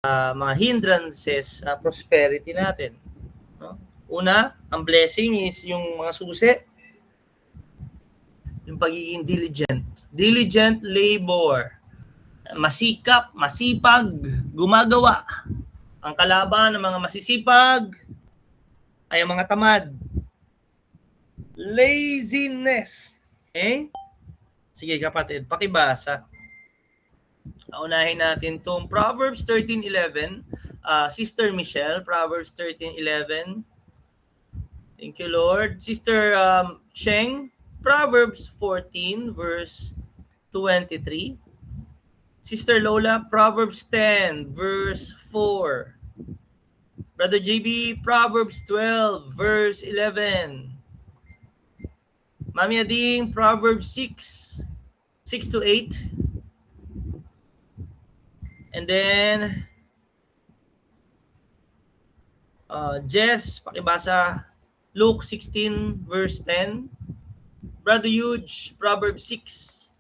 mga hindrances sa prosperity natin. No? Una, ang blessing is yung mga susi, yung pagiging diligent. Diligent labor. Masikap, masipag, gumagawa. Ang kalaban ng mga masisipag ay ang mga tamad. Laziness. Okay? Sige kapatid, pakibasa. Unahin natin itong Proverbs 13:11. Sister Michelle, Proverbs 13:11. Thank you, Lord. Sister Cheng, Proverbs 14, verse 23. Sister Lola, Proverbs 10, verse 4. Brother JB, Proverbs 12, verse 11. Mami Ading, Proverbs 6 to 8. And then, Jess, pakibasa Luke 16, verse 10. Brother Huge, Proverbs 6,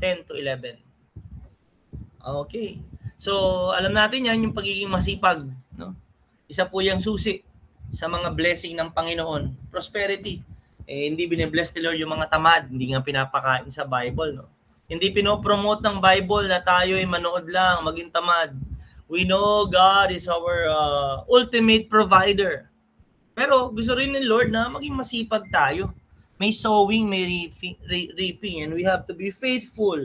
10 to 11. Okay. So, alam natin yan, yung pagiging masipag. No? Isa po yung susi sa mga blessing ng Panginoon. Prosperity. Hindi binibless ni Lord yung mga tamad. Hindi nga pinapakain sa Bible. No? Hindi pinopromote ng Bible na tayo ay manood lang, maging tamad. We know God is our ultimate provider. Pero gusto rin ni Lord na maging masipag tayo. May sowing, may reaping, and we have to be faithful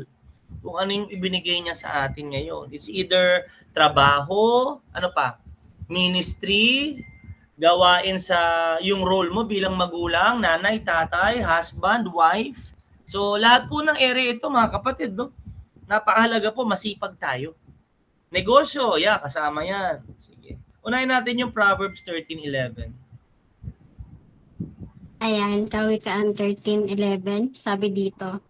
kung ano yung ibinigay niya sa atin ngayon. It's either trabaho, ano pa, ministry, gawain sa yung role mo bilang magulang, nanay, tatay, husband, wife. So lahat po ng area ito mga kapatid, no? Napakahalaga po masipag tayo. Negosyo, kasama yan. Sige. Unahin natin yung Proverbs 13:11. Ayan, Kawikaan 13:11, sabi dito,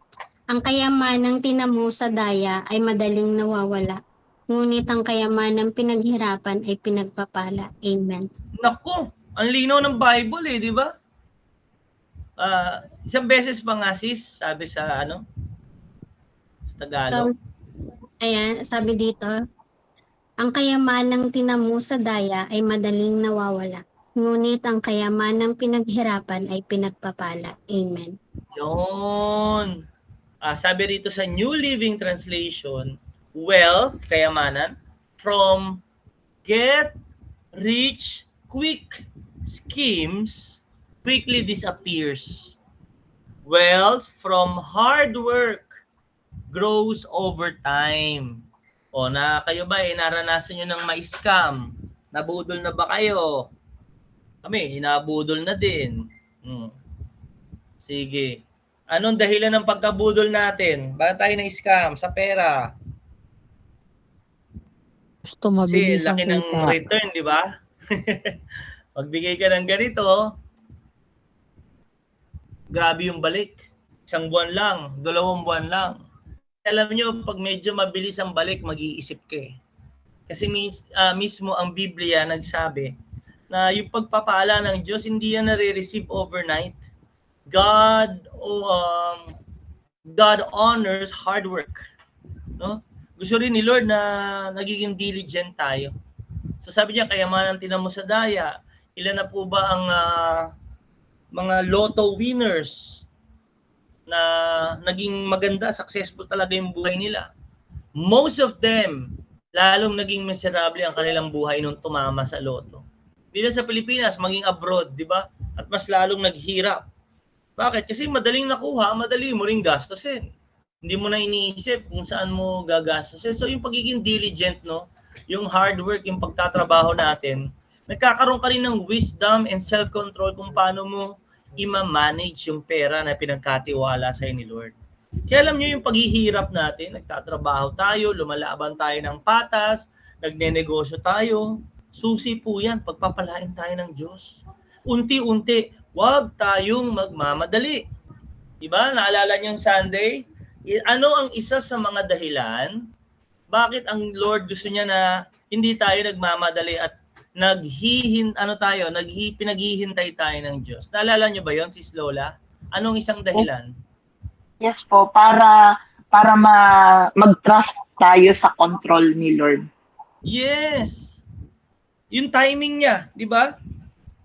ang kayamanang tinamo sa daya ay madaling nawawala, ngunit ang kayamanang pinaghirapan ay pinagpapala. Amen. Naku, ang linaw ng Bible di ba? Isang beses pa nga sis, sabi sa sa Tagalog. Ayan, sabi dito, ang kayamanang tinamo sa daya ay madaling nawawala, ngunit ang kayamanang pinaghirapan ay pinagpapala. Amen. Yun. Sabi rito sa New Living Translation, wealth, kayamanan, from get rich quick schemes quickly disappears. Wealth from hard work grows over time. O na kayo ba naranasan nyo ng ma-scam? Nabudol na ba kayo? Kami, inabudol na din. Sige. Anong dahilan ng pagkabudol natin? Bakit tayo na-scam sa pera? Gusto mabilis Kasi laki ng return, di ba? Magbigay ka ng ganito, grabe yung balik. 1 buwan lang, 2 buwan lang. Alam nyo, pag medyo mabilis ang balik, mag-iisip ka eh. Kasi mismo ang Biblia nagsabi na yung pagpapala ng Diyos, hindi yan nare-receive overnight. God honors hard work. No? Gusto rin ni Lord na nagiging diligent tayo. So sabi niya, kayamanan tinamo sa daya. Ilan na po ba ang mga lotto winners na naging maganda, successful talaga yung buhay nila? Most of them, lalong naging miserable ang kanilang buhay nung tumama sa lotto. Hindi sa Pilipinas, maging abroad, di ba? At mas lalong naghirap. Bakit? Kasi madaling nakuha, madali mo ring gastusin. Hindi mo na iniisip kung saan mo gagastusin. So yung pagiging diligent, no? Yung hard work, yung pagtatrabaho natin, nagkakaroon ka rin ng wisdom and self-control kung paano mo i-manage yung pera na pinagkatiwala sa ni Lord. Kaya alam nyo yung paghihirap natin, nagtatrabaho tayo, lumalaban tayo ng patas, nagnenegosyo tayo, susi po yan, pagpapalain tayo ng Diyos. Unti-unti, huwag tayong magmamadali. Diba? Naalala niyong Sunday? Ano ang isa sa mga dahilan bakit ang Lord gusto niya na hindi tayo nagmamadali at pinaghihintay tayo ng Diyos? Naalala niyo ba yon, Sis Lola? Anong isang dahilan? Yes po, para mag-trust tayo sa control ni Lord. Yes. Yung timing niya, di ba?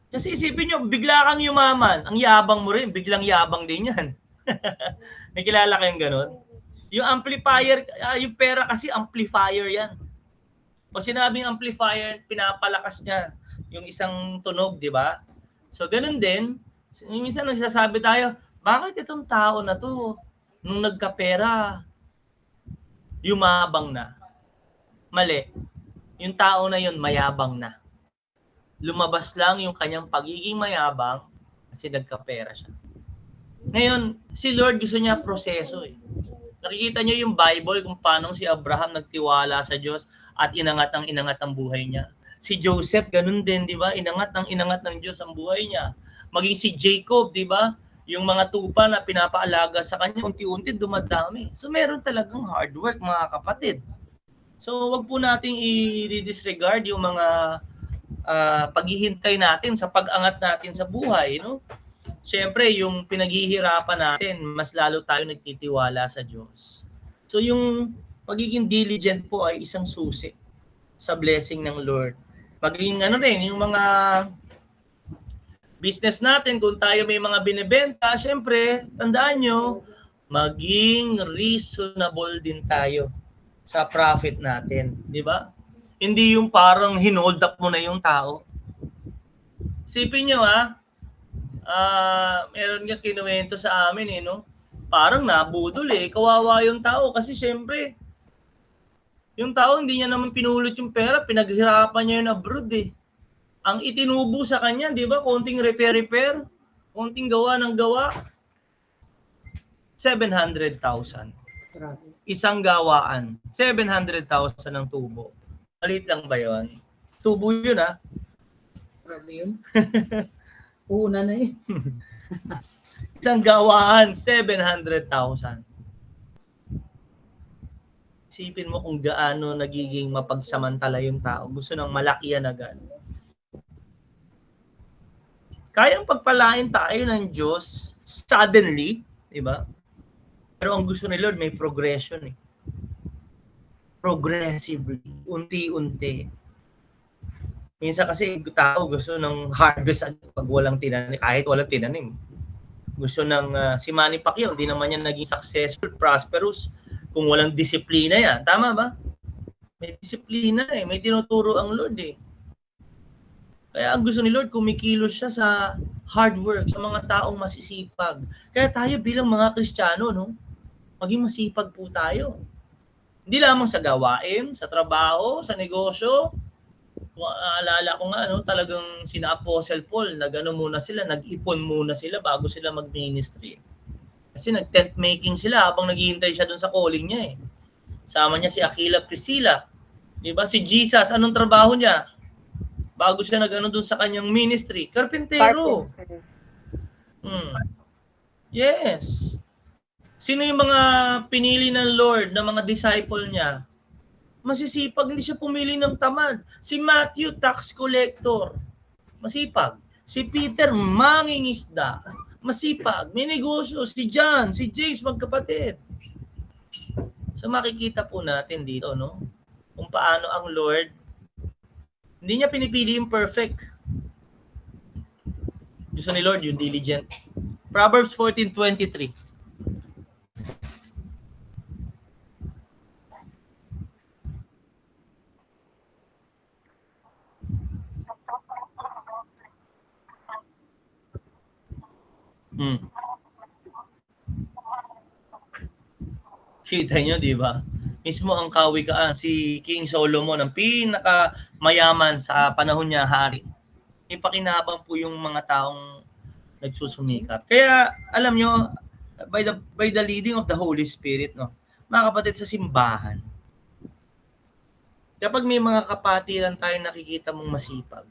Kasi isipin nyo, bigla kang yumaman. Ang yabang mo rin, biglang yabang din yan. May kilala kayong ganun? Yung amplifier, yung pera kasi amplifier yan. Pag sinabing amplifier, pinapalakas niya yung isang tunog, di ba? So, ganun din. Minsan nagsasabi tayo, bakit itong tao na to, nung nagkapera, yumabang na? Mali. Yung tao na yun, mayabang na. Lumabas lang yung kanyang pagiging mayabang kasi nagkapera siya. Ngayon, si Lord gusto niya proseso eh. Nakikita niyo yung Bible kung paano si Abraham nagtiwala sa Diyos at inangat ang buhay niya. Si Joseph, ganun din, di ba? Inangat ng Diyos ang buhay niya. Maging si Jacob, di ba? Yung mga tupa na pinapaalaga sa kanya, unti-unti dumadami. So meron talagang hard work, mga kapatid. So wag po nating i-disregard yung mga paghihintay natin sa pag-angat natin sa buhay, no? Siyempre, yung pinaghihirapan natin, mas lalo tayo nagtitiwala sa Diyos. So yung pagiging diligent po ay isang susi sa blessing ng Lord. Maging rin, yung mga business natin, kung tayo may mga binebenta, siyempre, tandaan nyo, maging reasonable din tayo sa profit natin. Di ba? Hindi yung parang hinold up mo na yung tao. Isipin nyo meron nga kinuwento sa amin no? Parang nabudol kawawa yung tao kasi syempre yung tao hindi niya naman pinulot yung pera, pinaghirapan niya yun abroad Ang itinubo sa kanya, di ba? Konting repair, konting gawa ng gawa, 700,000. Isang gawaan, 700,000 ang tubo. Malit lang ba yun? Tubo yun Grabe yun. Una na Isang gawaan, 700,000. Isipin mo kung gaano nagiging mapagsamantala yung tao. Gusto ng malaki yan agad. Kayang pagpalain tayo ng Diyos suddenly, di ba? Pero ang gusto ni Lord may progression Progressively, unti-unti. Minsan kasi tao gusto ng harvest pag walang tinanim, kahit walang tinanim. Gusto ng si Manny Pacquiao, hindi naman yan naging successful, prosperous kung walang disiplina yan. Tama ba? May disiplina may tinuturo ang Lord Kaya ang gusto ni Lord, kumikilos siya sa hard work, sa mga taong masisipag. Kaya tayo bilang mga Kristiyano, maging masipag po tayo. Hindi lamang sa gawain, sa trabaho, sa negosyo. Naalala ko nga, talagang sina Apostle Paul, nag-ipon muna sila bago sila mag-ministry. Kasi nag-tent making sila habang naghihintay siya dun sa calling niya Sama niya si Aquila, Priscilla. Diba? Si Jesus, anong trabaho niya? Bago siya dun sa kanyang ministry. Karpintero. Yes. Sino yung mga pinili ng Lord na mga disciple niya? Masisipag, hindi siya pumili ng tamad. Si Matthew, tax collector. Masipag. Si Peter, mangingisda. Masipag. May negosyo. Si John, si James, magkapatid. So makikita po natin dito, kung paano ang Lord, hindi niya pinipili yung perfect. Gusto ni Lord yung diligent. Proverbs 14:23. Kita nyo, di ba? Mismo ang kawikaan, si King Solomon, ang pinakamayaman sa panahon niya, hari. Ipakinabang po yung mga taong nagsusumikap. Kaya, alam nyo, by the leading of the Holy Spirit, mga kapatid sa simbahan, kapag may mga kapatiran tayo nakikita mong masipag,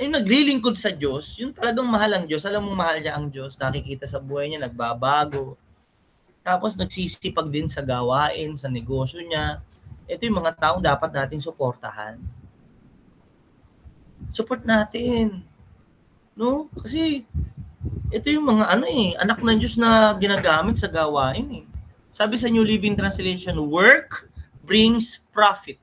yung naglilingkod sa Diyos, yung talagang mahal ang Diyos, alam mong mahal niya ang Diyos, nakikita sa buhay niya, nagbabago. Tapos nagsisipag din sa gawain, sa negosyo niya. Ito yung mga taong dapat natin suportahan. Support natin. Kasi ito yung mga anak ng Diyos na ginagamit sa gawain Sabi sa New Living Translation, work brings profit,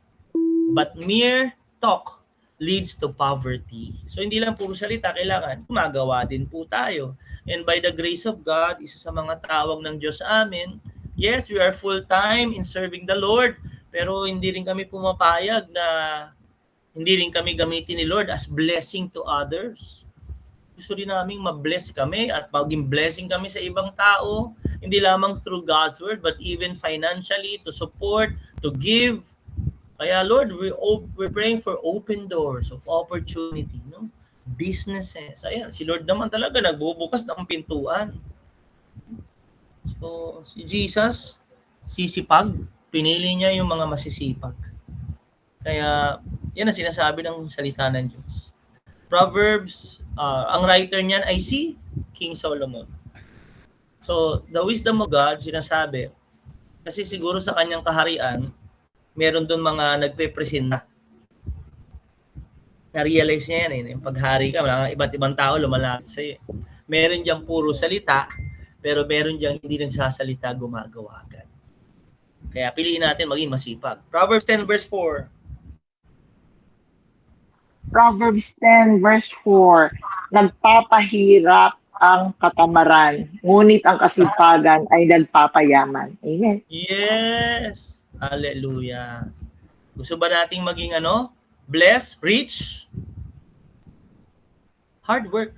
but mere talk leads to poverty. So hindi lang puro salita, kailangan gumagawa din po tayo. And by the grace of God, isa sa mga tawag ng Diyos sa amin, yes, we are full-time in serving the Lord, pero hindi rin kami pumapayag na hindi rin kami gamitin ni Lord as blessing to others. Gusto rin naming ma-bless kami at maging blessing kami sa ibang tao, hindi lamang through God's word, but even financially, to support, to give. Kaya Lord, we're praying for open doors of opportunity, no? Businesses. Ayan, si Lord naman talaga nagbubukas ng pintuan. So, si Jesus, sisipag, pinili niya yung mga masisipag. Kaya, yan ang sinasabi ng salita ng Diyos. Proverbs, ang writer niyan ay si King Solomon. So, the wisdom of God, sinasabi, kasi siguro sa kanyang kaharian, meron doon mga nagpe-present na. Na-realize niya yan eh. Yung paghari ka, mga iba't ibang tao lumalapit sa'yo. Meron diyang puro salita, pero meron diyang hindi nagsasalita, gumagawa agad. Kaya piliin natin maging masipag. Proverbs 10 verse 4. Proverbs 10 verse 4, nagpapahirap ang katamaran, ngunit ang kasipagan ay nagpapayaman. Amen. Yes! Hallelujah. Gusto ba nating maging blessed, rich? Hard work.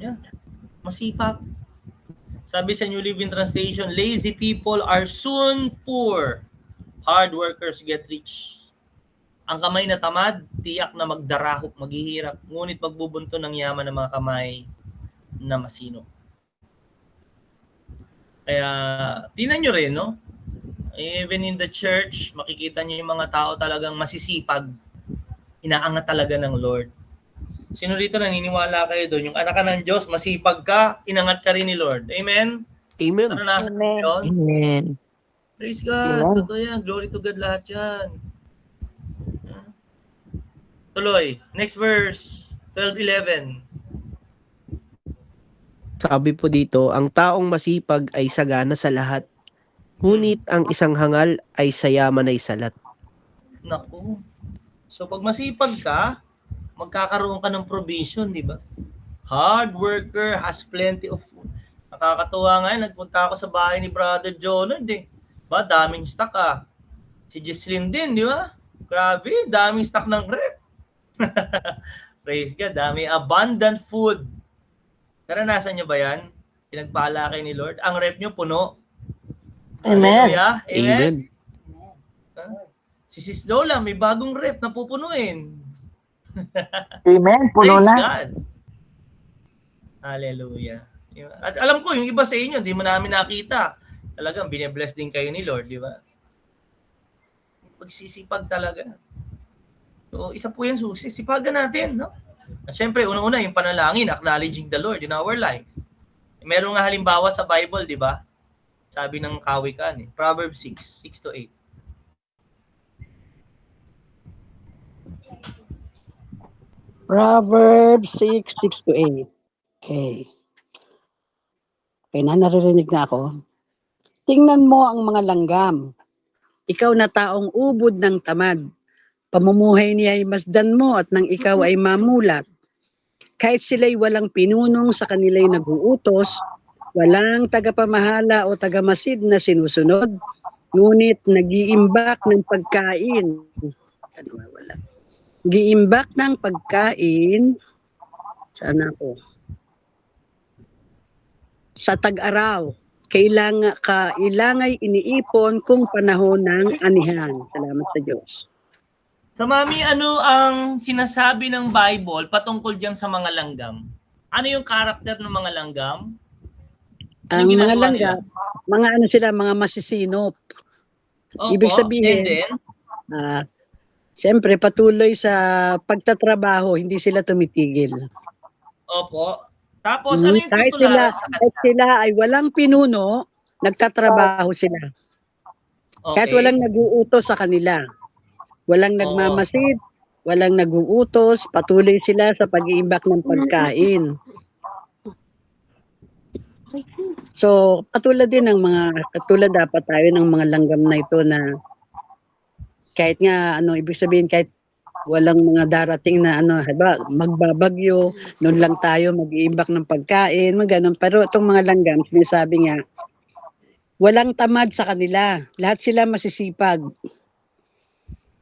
Yeah. Masipag. Sabi sa New Living Translation, lazy people are soon poor. Hard workers get rich. Ang kamay na tamad, tiyak na magdarahop, maghihirap, ngunit magbubunto ng yaman ng mga kamay na masino. Kaya, tingnan nyo rin, no? Even in the church, makikita nyo yung mga tao talagang masisipag. Inaangat talaga ng Lord. Sino dito naniniwala kayo doon? Yung anak ka ng Diyos, masipag ka, inangat ka rin ni Lord. Amen? Amen. Naranasan mo Amen. yun? Amen. Praise God. Amen. Totoo yan. Glory to God lahat yan. Tuloy. Next verse. 12:11. Sabi po dito, ang taong masipag ay sagana sa lahat, ngunit ang isang hangal ay sayaman ay salat. Naku. So pag masipag ka, magkakaroon ka ng provision, di ba? Hard worker has plenty of food. Nakakatuwa nga, nagpunta ako sa bahay ni Brother Jonard eh. Ba, daming stock ah. Si Jesslyn din, di ba? Grabe, daming stock ng rep. Praise God, dami abundant food. Naranasan nyo ba yan? Pinagpala kayo ni Lord. Ang rep nyo puno. Amen. Hallelujah. Amen. Amen. Si Sis Lola, may bagong rep na pupunuin. Amen. Puno Praise na. God. Hallelujah. At alam ko, yung iba sa inyo, di mo namin nakita. Talagang bine-bless din kayo ni Lord, di ba? Pagsisipag talaga. So, isa po yan, susi. Sipagan natin, no? At syempre, unang-una, yung panalangin, acknowledging the Lord in our life. Meron nga halimbawa sa Bible, di ba? Sabi ng Kawikaan, Proverbs 6:6-8. Proverbs 6:6-8. Okay. Okay na, naririnig na ako. Tingnan mo ang mga langgam. Ikaw na taong ubod ng tamad. Pamumuhay niya ay masdan mo at nang ikaw ay mamulat. Kahit sila'y walang pinunong sa kanila'y naguutos, walang tagapamahala o tagamasid na sinusunod, ngunit nag-iimbak ng pagkain. Wala. Giimbak ng pagkain, sana po, sa tag-araw, kailangay iniipon kung panahon ng anihan. Salamat sa Diyos. So, Mami, ano ang sinasabi ng Bible patungkol diyan sa mga langgam? Ano yung karakter ng mga langgam? Ang mga ginagawa langgam, mga ano sila, mga masisinop. Ibig sabihin, and then, siyempre patuloy sa pagtatrabaho, hindi sila tumitigil. opo. Tapos, ano yung Kahit tutularan sa kanila? sila ay walang pinuno, nagtatrabaho sila. Okay. Kahit walang nag-uutos sa kanila. Walang nagmamasid, walang nag-uutos, patuloy sila sa pag-iimbak ng pagkain. So, katulad dapat tayo ng mga langgam na ito na Kahit nga, ibig sabihin, kahit walang mga darating na halimbawa, magbabagyo, noon lang tayo mag-iimbak ng pagkain, mga ganun. Pero itong mga langgam, sinasabi nga, walang tamad sa kanila. Lahat sila masisipag.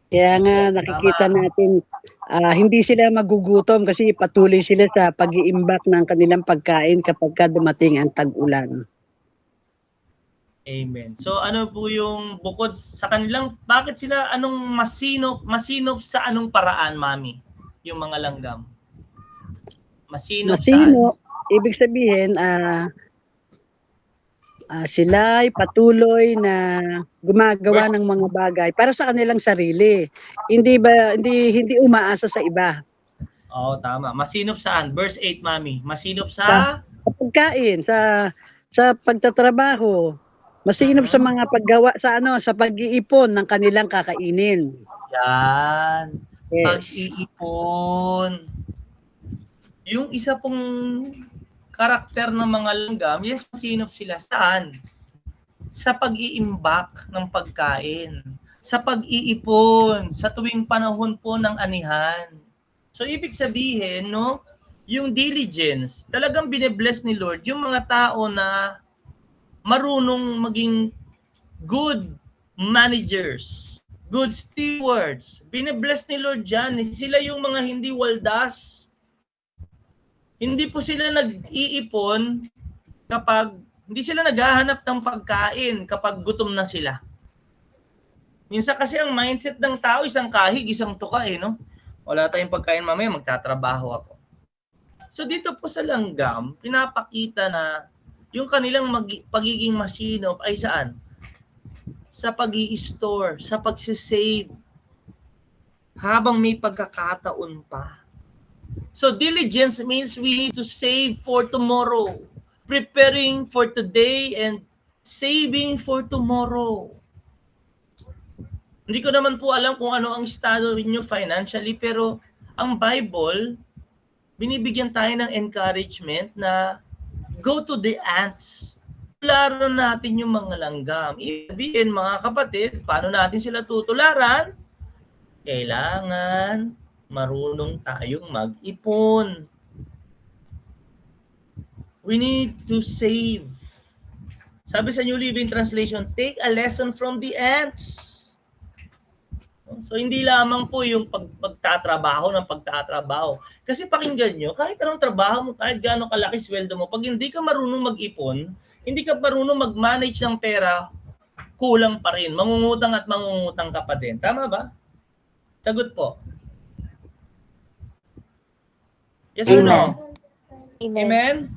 Kaya nga nakikita natin, hindi sila magugutom kasi patuloy sila sa pag-iimbak ng kanilang pagkain kapag dumating ang tag-ulan. Amen. So ano po yung bukod sa kanilang, bakit sila anong masinop sa anong paraan, Mami? Yung mga langgam. Masinop saan? Masino, ibig sabihin, sila ay patuloy na gumagawa ng mga bagay para sa kanilang sarili. Hindi umaasa sa iba. Oo, tama. Masinop saan? Verse 8, Mami. Masinop sa Sa pagkain, sa pagtatrabaho, masinop sa mga paggawa sa pag-iipon ng kanilang kakainin. yan. Yes. Pag-iipon. Yung isa pong karakter ng mga langgam, yes, masinop sila saan? Sa pag-iimbak ng pagkain. Sa pag-iipon. Sa tuwing panahon po ng anihan. So, ibig sabihin, no, yung diligence, talagang bine-bless ni Lord yung mga tao na marunong maging good managers, good stewards. Bine-bless ni Lord yan. Sila yung mga hindi waldas. Hindi po sila nag-iipon hindi sila naghahanap ng pagkain kapag gutom na sila. Minsan kasi ang mindset ng tao, isang kahig, isang tuka no? Wala tayong pagkain mamaya, magtatrabaho ako. So dito po sa langgam, pinapakita na yung kanilang pagiging masinop ay saan? Sa pag-i-store, sa pag-save, habang may pagkakataon pa. So diligence means we need to save for tomorrow, preparing for today and saving for tomorrow. Hindi ko naman po alam kung ano ang estado niyo financially, pero ang Bible, binibigyan tayo ng encouragement na go to the ants. Tularan natin yung mga langgam. Ibigin mga kapatid, paano natin sila tutularan? Kailangan marunong tayong mag-ipon. We need to save. Sabi sa New Living Translation, take a lesson from the ants. So hindi lamang po yung pagtatrabaho ng pagtatrabaho. Kasi pakinggan nyo, kahit anong trabaho mo, kahit gaano kalaki sweldo mo, pag hindi ka marunong mag-ipon, hindi ka marunong mag-manage ng pera, kulang pa rin. Mangungutang at mangungutang ka pa din. Tama ba? Sagot po. Yes or no? Amen?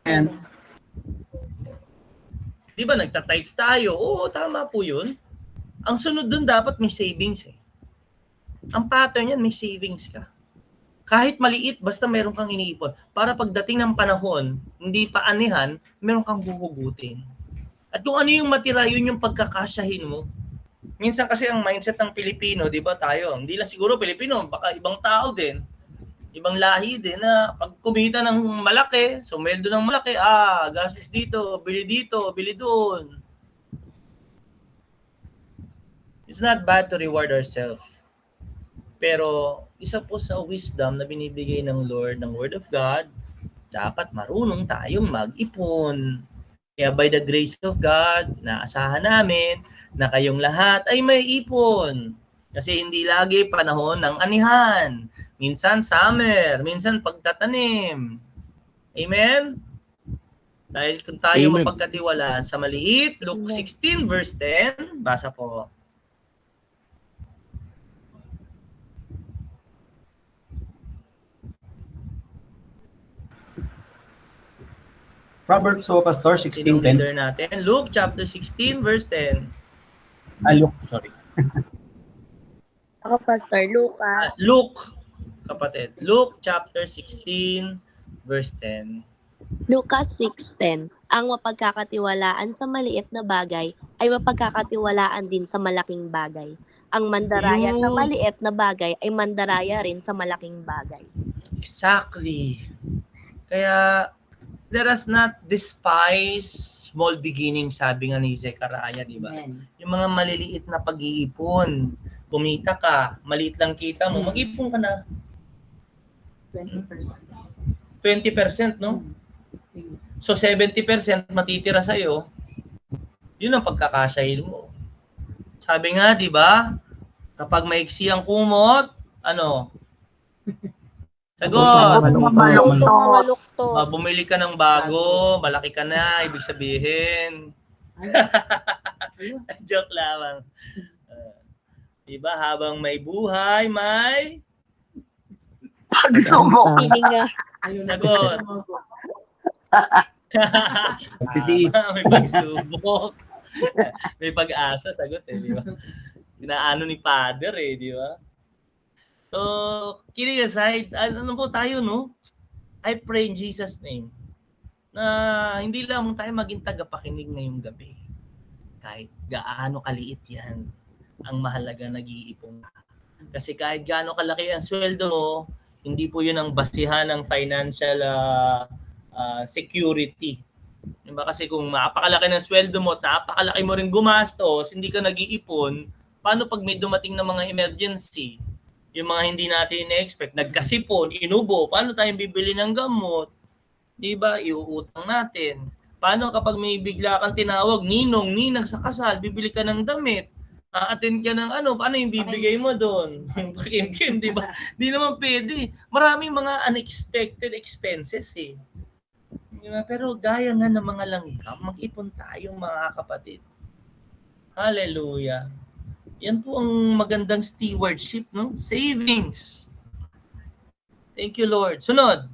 Amen. Di ba nagtatights tayo? Oo, tama po yun. Ang sunod dun dapat may savings eh. Ang pattern yan, may savings ka. Kahit maliit, basta meron kang iniipon. Para pagdating ng panahon, hindi pa anihan, meron kang huhugutin. At kung ano yung matira, yun yung pagkakasyahin mo. Minsan kasi ang mindset ng Pilipino, di ba tayo, hindi lang siguro Pilipino, baka ibang tao din, ibang lahi din na pag kumita ng malaki, sumeldo ng malaki, gastos dito, bili doon. It's not bad to reward ourselves. Pero isa po sa wisdom na binibigay ng Lord, ng Word of God, dapat marunong tayong mag-ipon. Kaya by the grace of God, naasahan namin na kayong lahat ay may ipon. Kasi hindi lagi panahon ng anihan. Minsan summer, minsan pagtatanim. Amen? Dahil kung tayo Amen. mapagkatiwalaan sa maliit, Luke 16 verse 10, basa po. Proverbs o Pastor, Sinong 16:10. leader natin? Luke chapter 16 verse 10. Luke, sorry. Ako, Pastor Lucas. Luke, kapatid. Luke chapter 16 verse 10. Lucas 6:10. Ang mapagkakatiwalaan sa maliit na bagay ay mapagkakatiwalaan din sa malaking bagay. Ang mandaraya sa maliit na bagay ay mandaraya rin sa malaking bagay. Exactly. Kaya, let us not despise small beginnings, sabi nga ni Zechariah, di ba? Amen. Yung mga maliliit na pag-iipon. Kumita ka, maliit lang kita mo, mag-ipon ka na. 20%. 20%, no? So 70% matitira sa'yo, yun ang pagkakasahin mo. Sabi nga, di ba? Kapag maiksi ang kumot, ano? Sagot! Malungkot. Bumili ka ng bago, malaki ka na, ibig sabihin. Joke lamang. Diba, habang may buhay, may Pagsubok. Hihinga. sagot. May pagsubok. May pag-asa, sagot di ba? Inaano ni Father di ba? So, kidding aside, ano po tayo, no? I pray in Jesus' name na hindi lang tayo maging tagapakinig ngayong gabi. Kahit gaano kaliit yan, ang mahalaga nag-iipon ka. Kasi kahit gaano kalaki ang sweldo mo, hindi po yun ang basihan ng financial security. Diba? Kasi kung napakalaki ng sweldo mo at napakalaki mo rin gumastos, hindi ka nag-iipon, paano pag may dumating na mga emergency? Yung mga hindi natin ina-expect, nagkasipon, inubo, paano tayong bibili ng gamot? Diba? Iuutang natin. Paano kapag may bigla kang tinawag, ninong, ninang sa kasal, bibili ka ng damit, attend ka ng ano, paano yung bibigay mo doon? Kim, di ba? Di naman pwede. Maraming mga unexpected expenses Diba? Pero gaya nga ng mga langgam, mag-ipon tayo mga kapatid. Hallelujah. Yan po ang magandang stewardship, no? Savings. Thank you, Lord. Sunod.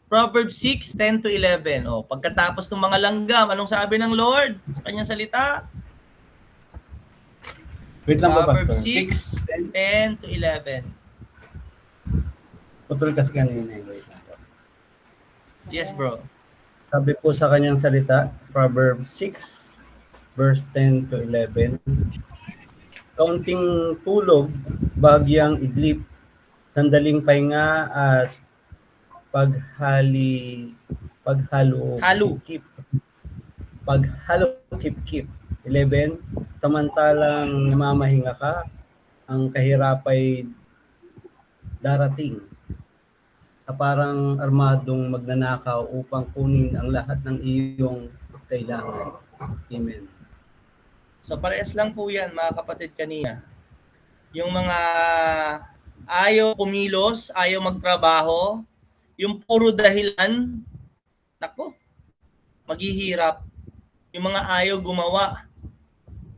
Proverbs 6:10 to 11. Pagkatapos ng mga langgam, anong sabi ng Lord sa kanyang salita? Wait lang po, Proverbs Pastor. 6:10 to 11. Putol kasi kanina. Wait lang po. Yes, bro. Sabi po sa kanyang salita, Proverbs 6, verse 10 to 11. Kaunting tulog, bahagyang idlip, sandaling pahinga at Halo. Paghalo-kip-kip. 11, samantalang namamahinga ka, ang kahirapay darating na parang armadong magnanakaw upang kunin ang lahat ng iyong kailangan. Amen. So parehas lang po yan mga kapatid kanina. Yung mga ayaw kumilos, ayaw magtrabaho, yung puro dahilan, nako, maghihirap. Yung mga ayaw gumawa.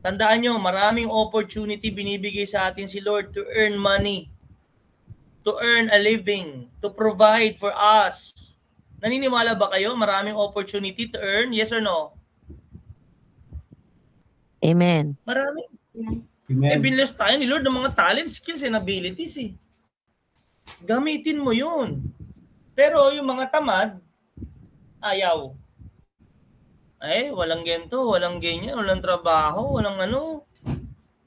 Tandaan nyo, maraming opportunity binibigay sa atin si Lord to earn money, to earn a living, to provide for us. Naniniwala ba kayo? Maraming opportunity to earn? Yes or no? Amen. Marami. Amen. Binless tayo ni Lord ng mga talents, skills, and abilities Gamitin mo yun. Pero yung mga tamad, ayaw. Walang ganito, walang ganyan, walang trabaho, walang ano.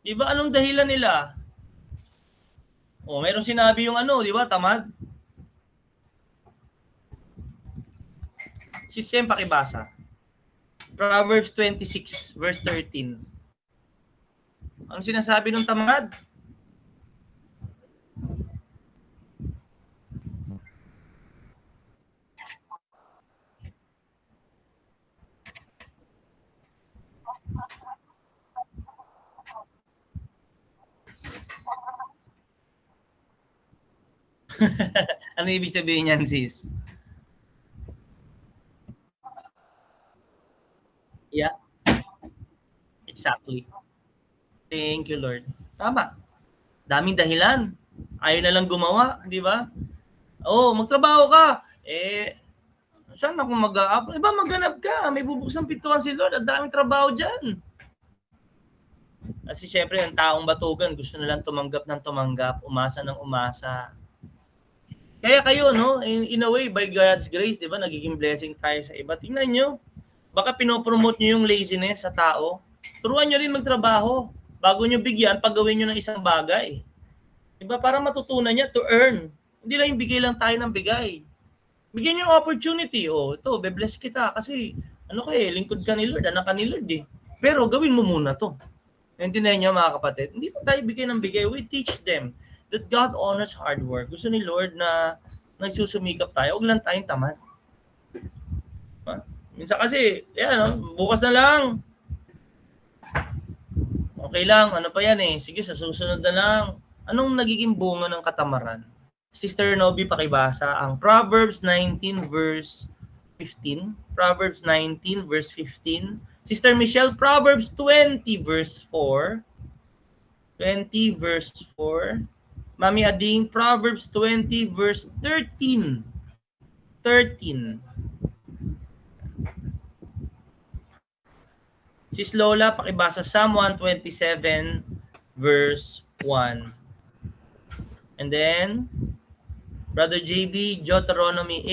Di ba anong dahilan nila? Meron sinabi yung ano, di ba, tamad? Si Shem, pakibasa. Proverbs 26, verse 13. Ano sinasabi ng tamad? Ano ibig sabihin niyan, sis? Yeah. Exactly. Thank you, Lord. Tama. Daming dahilan. Ayaw na lang gumawa, di ba? Magtrabaho ka. Saan ako mag-a-apply? Diba maghanap ka? May bubuksang pintuan si Lord. At daming trabaho dyan. Kasi syempre, ang taong batugan, gusto na lang tumanggap ng tumanggap, umasa ng umasa. Kaya kayo, no, in a way, by God's grace, di ba, nagiging blessing tayo sa iba. Tingnan nyo, baka pinopromote nyo yung laziness sa tao. Turuan nyo rin magtrabaho. Bago nyo bigyan, paggawin nyo ng isang bagay. Di ba, para matutunan niya to earn. Hindi lang yung bigay lang tayo ng bigay. Bigyan niyo yung opportunity. Oh, ito, be-bless kita kasi lingkod ka ni Lord, anak ka ni Lord eh. Pero gawin mo muna to. Naintindihan niyo mga kapatid? Hindi pa tayo bigay ng bigay. We teach them that God honors hard work. Gusto ni Lord na nagsusumikap tayo. Huwag lang tayong tamad. Minsan kasi, bukas na lang. Okay lang, ano pa yan eh. Sige, sa susunod na lang. Anong nagiging bunga ng katamaran? Sister Nobi, pakibasa ang Proverbs 19 verse 15. Proverbs 19 verse 15. Sister Michelle, Proverbs 20 verse 4. 20 verse 4. Mami Ading, Proverbs 20 verse 13. 13. Sis Lola, pakibasa Psalm 127 verse 1. And then, Brother JB, Deuteronomy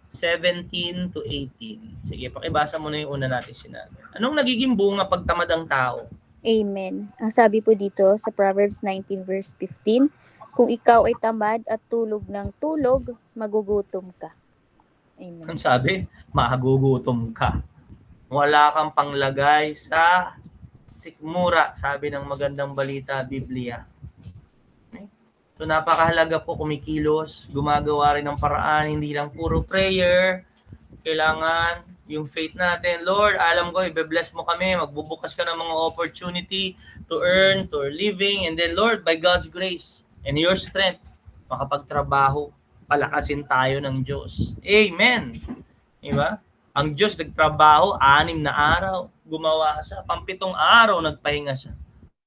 8:17 to 18. Sige, pakibasa mo na yung una natin sinabi. Anong nagiging bunga pag tamad ang tao? Amen. Ang sabi po dito sa Proverbs 19 verse 15, kung ikaw ay tamad at tulog ng tulog, magugutom ka. Amen. Ang sabi, magugutom ka. Wala kang panglagay sa sikmura, sabi ng magandang balita, Biblia. So napakahalaga po kumikilos, gumagawa rin ng paraan, hindi lang puro prayer. Kailangan yung faith natin. Lord, alam ko, i-bless mo kami, magbubukas ka ng mga opportunity to earn, to earn living. And then Lord, by God's grace and your strength, makapagtrabaho, palakasin tayo ng Diyos. Amen. Diba? Ang Diyos nagtrabaho, 6 na araw, gumawa siya. 7 araw, nagpahinga siya.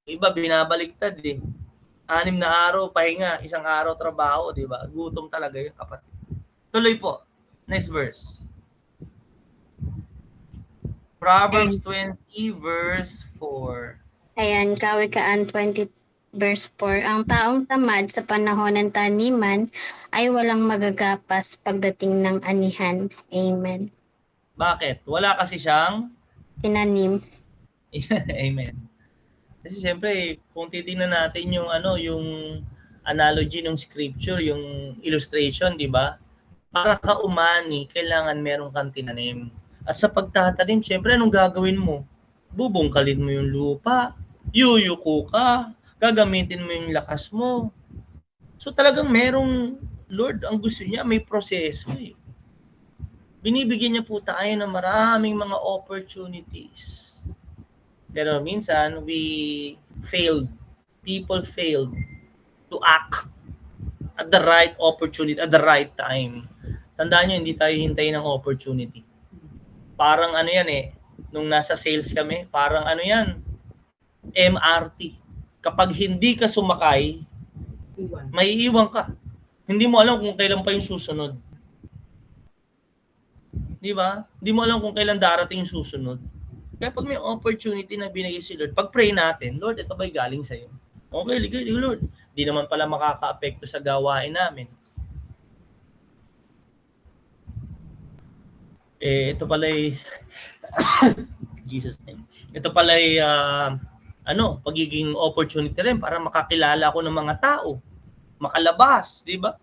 Iba, binabaliktad eh. 6 na araw, pahinga. 1 araw, trabaho, di ba? Gutom talaga yung kapatid. Tuloy po. Next verse. Proverbs 20 verse 4. Ayan, Kawikaan 20 verse 4. Ang taong tamad sa panahon ng taniman ay walang magagapas pagdating ng anihan. Amen. Bakit? Wala kasi siyang Tinanim. Amen. Kasi siyempre, kung titingnan natin yung yung analogy ng scripture, yung illustration, di ba? Para ka umani, kailangan meron kang tinanim. At sa pagtatanim, siyempre, anong gagawin mo? Bubungkalin mo yung lupa, yuyuko ka, gagamitin mo yung lakas mo. So talagang merong, Lord, ang gusto niya, may proseso eh. Binibigyan niya po tayo ng maraming mga opportunities. Pero minsan, people failed to act at the right opportunity, at the right time. Tandaan nyo, hindi tayo hintayin ng opportunity. Parang nung nasa sales kami, parang MRT. Kapag hindi ka sumakay, may iiwan ka. Hindi mo alam kung kailan pa yung susunod. Di ba? Hindi mo alam kung kailan darating yung susunod. Kaya pag may opportunity na binigay si Lord, pag-pray natin, Lord, ito ba'y galing sa'yo? Okay, ligay, Lord. Di naman pala makaka-apekto sa gawain namin. Ito pala'y Jesus name. Ito pala'y pagiging opportunity rin para makakilala ko ng mga tao. Makalabas, di ba?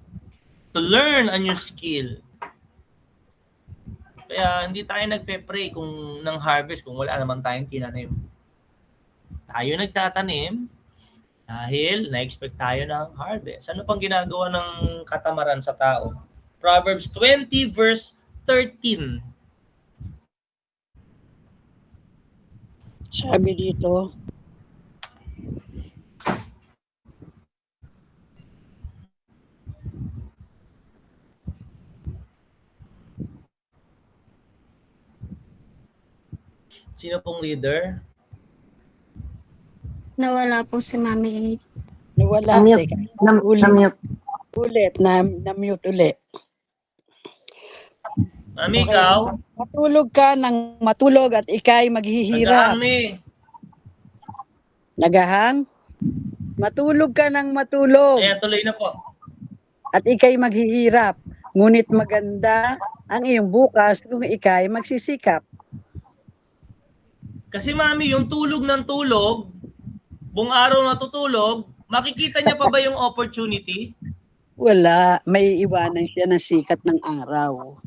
To learn a new skill. Kaya hindi tayo nagpe-pray ng harvest kung wala naman tayong tinanim. Tayo nagtatanim dahil na-expect tayo ng harvest. Ano pang ginagawa ng katamaran sa tao? Proverbs 20 verse 13. Sabi dito, Sino pong leader? Nawala po si Mami. nawala. Na-mute. Teka, Na-mute. ulit, na-mute ulit. Mami, Okay. ikaw? Matulog ka ng matulog at ikay maghihirap. Mami. Nagahang? Matulog ka ng matulog Ayan, tuloy na po. at ikay maghihirap. Ngunit maganda ang iyong bukas kung ikay magsisikap. Kasi Mami, yung tulog ng tulog, buong araw natutulog, makikita niya pa ba yung opportunity? Wala. May iwanan siya ng sikat ng araw.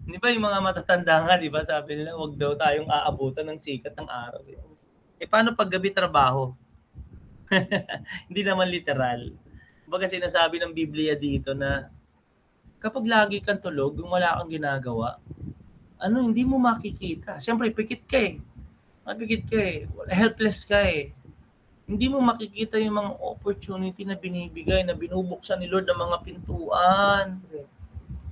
Di ba yung mga matatanda nga, di ba? Sabi nila, wag daw tayong aabutan ng sikat ng araw. Paano pag gabi trabaho? Hindi naman literal. Kumbaga sinasabi ng Biblia dito na kapag lagi kang tulog, yung wala kang ginagawa, hindi mo makikita. Siyempre, pikit ka eh. Mapikit ka eh. Helpless ka eh. Hindi mo makikita yung mga opportunity na binibigay, na binubuksan ni Lord ng mga pintuan.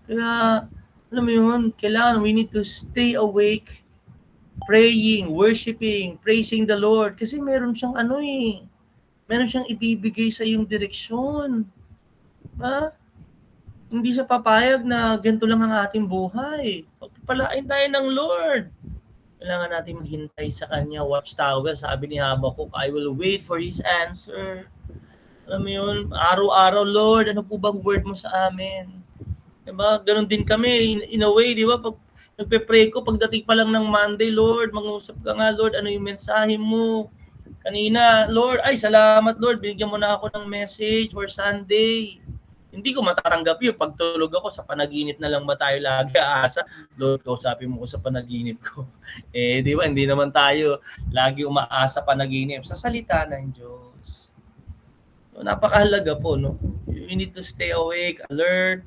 Kaya, alam mo yun, kailangan we need to stay awake, praying, worshiping, praising the Lord. Kasi meron siyang meron siyang ibibigay sa iyong direksyon. Ha? Hindi siya papayag na ganito lang ang ating buhay. Pagpapalain tayo ng Lord. Kailangan natin maghintay sa Kanya. Watchtower, sabi ni Habakkuk, I will wait for His answer. Alam mo yun, araw-araw, Lord, ano po bang word mo sa amin? Diba? Ganon din kami, in a way, di ba? Pag nagpe-pray ko, pagdating pa lang ng Monday, Lord, mag-usap ka nga, Lord, ano yung mensahe mo? Kanina, Lord, ay salamat, Lord, binigyan mo na ako ng message for Sunday. Hindi ko matatanggap yun. Pagtulog ako, sa panaginip na lang ba tayo lagi aasa? Lord, kausapin mo ko sa panaginip ko. Di ba? Hindi naman tayo lagi umaasa panaginip. Sa salita ng Diyos. So, napakahalaga po, no? We need to stay awake, alert.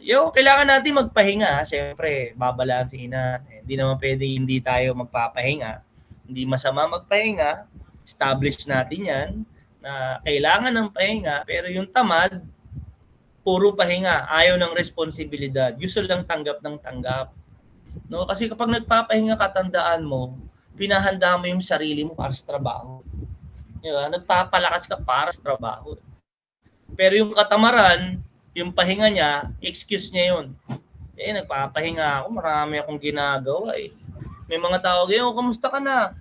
Kailangan natin magpahinga. Siyempre, babalansin natin. Hindi naman pwede hindi tayo magpapahinga. Hindi masama magpahinga. Establish natin yan na kailangan ng pahinga. Pero yung tamad, puro pahinga, ayaw ng responsibilidad. Gusto lang tanggap ng tanggap. No? Kasi kapag nagpapahinga ka, tandaan mo, pinahanda mo yung sarili mo para sa trabaho. Diba? Nagpapalakas ka para sa trabaho. Pero yung katamaran, yung pahinga niya, excuse niya yun. Nagpapahinga ako, marami akong ginagawa eh. May mga tao, kamusta ka na?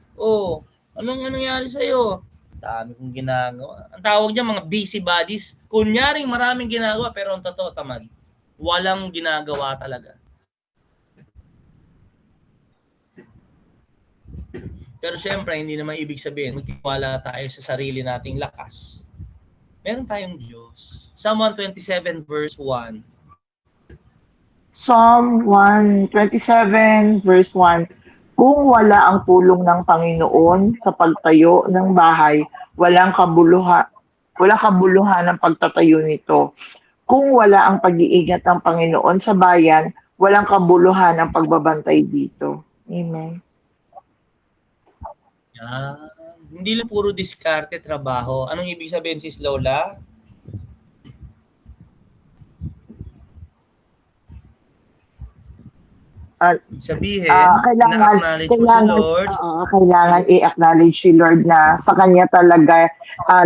Anong nangyari sa'yo? Dami kong ginagawa. Ang tawag niya mga busybodies. Kunyaring maraming ginagawa pero ang totoo tamad. Walang ginagawa talaga. Pero siyempre, hindi naman ibig sabihin magtiwala tayo sa sarili nating lakas. Meron tayong Diyos. Psalm 127 verse 1. Psalm 127 verse 1. Kung wala ang tulong ng Panginoon sa pagtayo ng bahay, walang kabuluhan ng pagtatayo nito. Kung wala ang pag-iingat ng Panginoon sa bayan, walang kabuluhan ang pagbabantay dito. Amen. Hindi lang puro diskarte trabaho. Anong ibig sabihin, Sis Lola? Sabihin, na-acknowledge mo si Lord. Kailangan i-acknowledge si Lord na sa Kanya talaga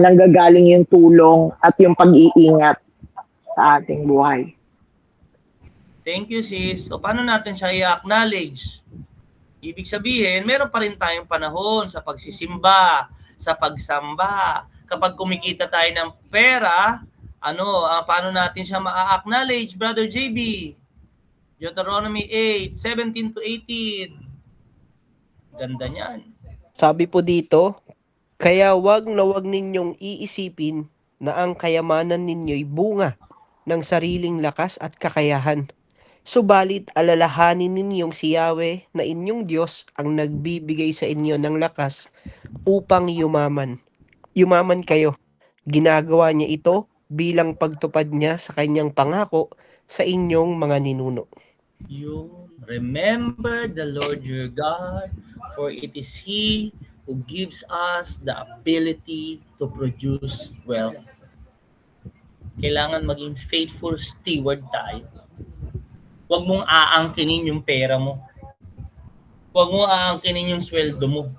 nanggagaling yung tulong at yung pag-iingat sa ating buhay. Thank you, sis. So, paano natin siya i-acknowledge? Ibig sabihin, meron pa rin tayong panahon sa pagsisimba, sa pagsamba. Kapag kumikita tayo ng pera, paano natin siya ma-acknowledge, Brother JB? Deuteronomy 8:17 to 18. Ganda niyan. Sabi po dito, kaya wag na wag ninyong iisipin na ang kayamanan ninyo'y bunga ng sariling lakas at kakayahan. Subalit alalahanin ninyong si Yahweh na inyong Diyos ang nagbibigay sa inyo ng lakas upang yumaman. Yumaman kayo. Ginagawa niya ito bilang pagtupad niya sa kanyang pangako sa inyong mga ninuno. Remember the Lord your God, for it is He who gives us the ability to produce wealth. Kailangan maging faithful steward tayo. Huwag mong aangkinin yung pera mo. Huwag mong aangkinin yung sweldo mo.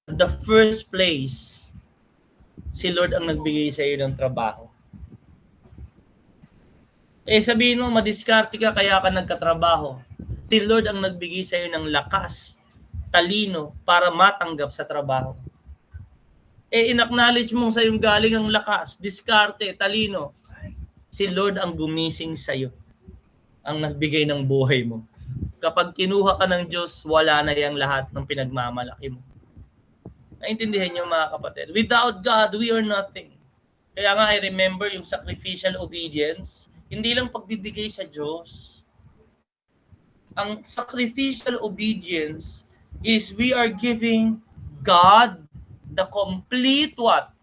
The first place, si Lord ang nagbigay sa iyo ng trabaho. Sabihin mo, madiskarte ka kaya ka nagkatrabaho. Si Lord ang nagbigay sa iyo ng lakas, talino, para matanggap sa trabaho. In-acknowledge mo sa iyong galing ang lakas, diskarte, talino. Si Lord ang gumising sa iyo, ang nagbigay ng buhay mo. Kapag kinuha ka ng Diyos, wala na yang lahat ng pinagmamalaki mo. Naintindihan niyo mga kapatid? Without God, we are nothing. Kaya nga I remember yung sacrificial obedience, hindi lang pagbibigay sa Diyos. Ang sacrificial obedience is we are giving God the complete what?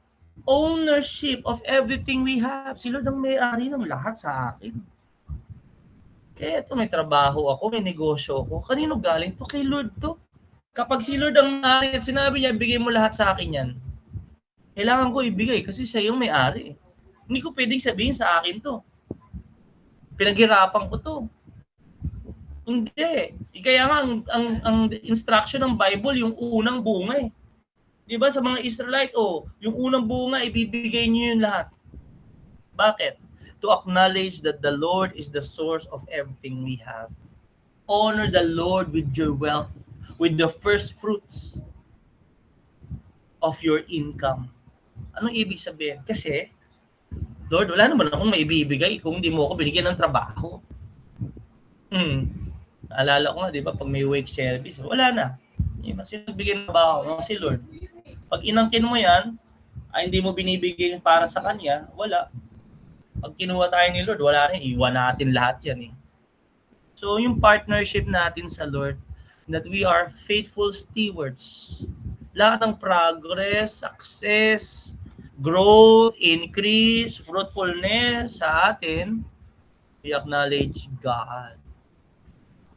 Ownership of everything we have. Si Lord ang may-ari ng lahat sa akin. Kaya ito, may trabaho ako, may negosyo ako. Kanino galing to? Kay Lord to. Kapag si Lord ang may-ari at sinabi niya, bigay mo lahat sa akin yan, kailangan ko ibigay kasi siya yung may-ari. Hindi ko pwedeng sabihin sa akin to. Pinaghirapan ko to. Hindi. Kaya nga, ang instruction ng Bible, yung unang bunga eh. Di ba sa mga Israelite, yung unang bunga, ibibigay niyo yun lahat. Bakit? To acknowledge that the Lord is the source of everything we have. Honor the Lord with your wealth, with the first fruits of your income. Anong ibig sabihin? Kasi, Lord, wala naman akong maibibigay kung hindi mo ako binigyan ng trabaho. Alala ko nga, di ba, pag may wake service, wala na. Sino nagbigay ng trabaho? Si Lord. Pag inangkin mo yan, ay hindi mo binibigay para sa Kanya, wala. Pag kinuha tayo ni Lord, wala na, iwan natin lahat yan eh. So, yung partnership natin sa Lord, that we are faithful stewards. Lahat ng progress, success, growth, increase, fruitfulness sa atin, we acknowledge God.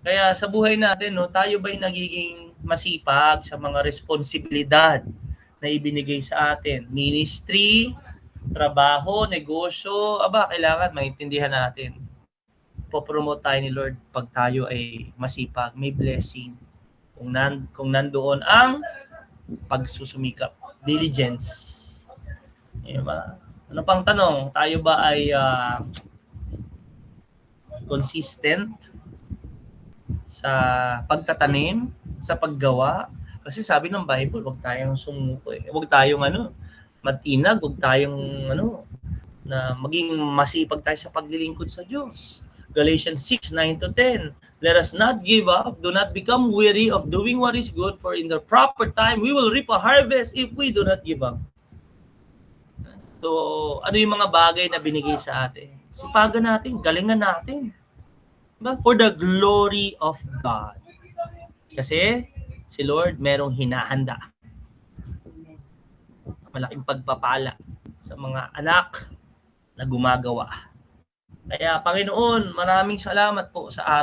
Kaya sa buhay natin, tayo ba'y nagiging masipag sa mga responsibilidad na ibinigay sa atin? Ministry, trabaho, negosyo, kailangan maintindihan natin. Popromote tayo ni Lord pag tayo ay masipag, may blessing. Kung nandoon ang pagsusumikap, diligence. Diba? Ano pang tanong? Tayo ba ay consistent sa pagtatanim, sa paggawa? Kasi sabi ng Bible, huwag tayong sumuko eh. Huwag tayong matinag, huwag tayong na maging masipag tayo sa paglilingkod sa Diyos. Galatians 6:9-10. Let us not give up, do not become weary of doing what is good, for in the proper time we will reap a harvest if we do not give up. So, ano yung mga bagay na binigay sa atin? Sipagan natin, galingan natin. Diba? For the glory of God. Kasi si Lord merong hinahanda. Malaking pagpapala sa mga anak na gumagawa. Kaya Panginoon, maraming salamat po sa